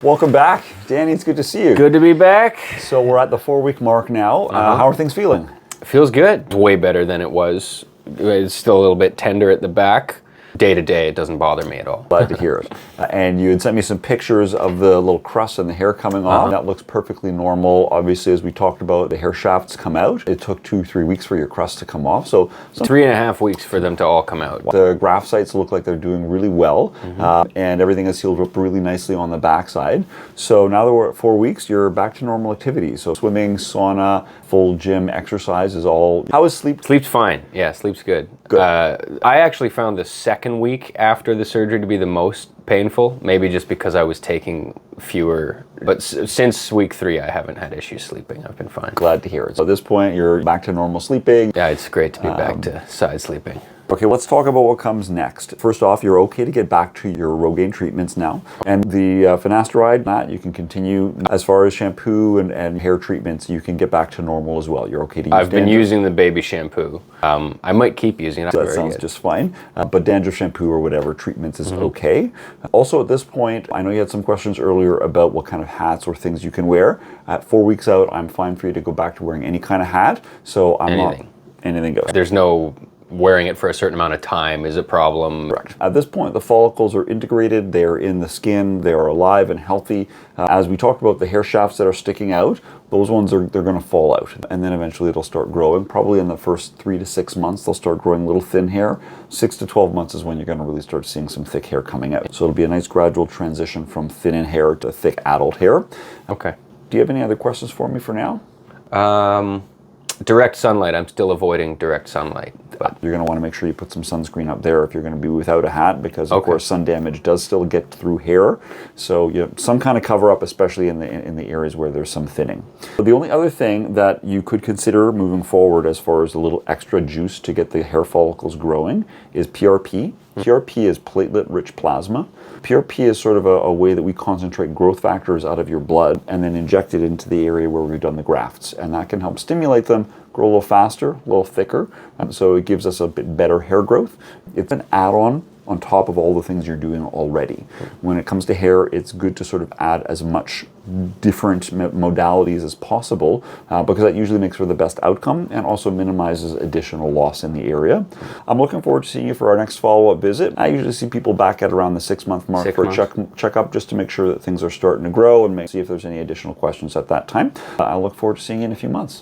Welcome back, Danny. It's good to see you. Good to be back. So we're at the 4-week mark now. How are things feeling? Feels good. Way better than it was. It's still a little bit tender at the back. Day to day, it doesn't bother me at all. Glad to hear it. And you had sent me some pictures of the little crust and the hair coming off. That looks perfectly normal. Obviously, as we talked about, the hair shafts come out. It took 2-3 weeks for your crust to come off. So 3.5 weeks for them to all come out. The graft sites look like they're doing really well, and everything is sealed up really nicely on the backside. So now that we're at 4 weeks, you're back to normal activities. So swimming, sauna, full gym exercise is all. How is sleep? Sleep's fine. Yeah, sleep's good. Good. I actually found the second week after the surgery to be the most painful, maybe just because I was taking fewer. But since week 3, I haven't had issues sleeping. I've been fine. Glad to hear it. So at this point, you're back to normal sleeping. Yeah, it's great to be back to side sleeping. Okay, let's talk about what comes next. First off, you're okay to get back to your Rogaine treatments now. And the finasteride, that you can continue. As far as shampoo and hair treatments, you can get back to normal as well. You're okay to use I've been using the baby shampoo. I might keep using it. So that sounds just fine. But dandruff shampoo or whatever treatments is okay. Also at this point, I know you had some questions earlier about what kind of hats or things you can wear. At 4 weeks out, I'm fine for you to go back to wearing any kind of hat. So anything goes. There's no wearing it for a certain amount of time is a problem. Correct. At this point, the follicles are integrated, they're in the skin, they are alive and healthy. As we talked about, the hair shafts that are sticking out, those ones they're going to fall out. And then eventually it'll start growing. Probably in the first 3 to 6 months, they'll start growing little thin hair. 6 to 12 months is when you're going to really start seeing some thick hair coming out. So it'll be a nice gradual transition from thin in hair to thick adult hair. Okay. Do you have any other questions for me for now? Direct sunlight. I'm still avoiding direct sunlight. But you're going to want to make sure you put some sunscreen up there if you're going to be without a hat, because of course sun damage does still get through hair. So you know, some kind of cover up, especially in the areas where there's some thinning. So the only other thing that you could consider moving forward as far as a little extra juice to get the hair follicles growing is PRP. PRP is platelet-rich plasma. PRP is sort of a way that we concentrate growth factors out of your blood and then inject it into the area where we've done the grafts. And that can help stimulate them, grow a little faster, a little thicker. So it gives us a bit better hair growth. It's an add-on on top of all the things you're doing already. When it comes to hair, it's good to sort of add as much different modalities as possible because that usually makes for the best outcome and also minimizes additional loss in the area. I'm looking forward to seeing you for our next follow-up visit. I usually see people back at around the 6-month mark for a check-up just to make sure that things are starting to grow and see if there's any additional questions at that time. I look forward to seeing you in a few months.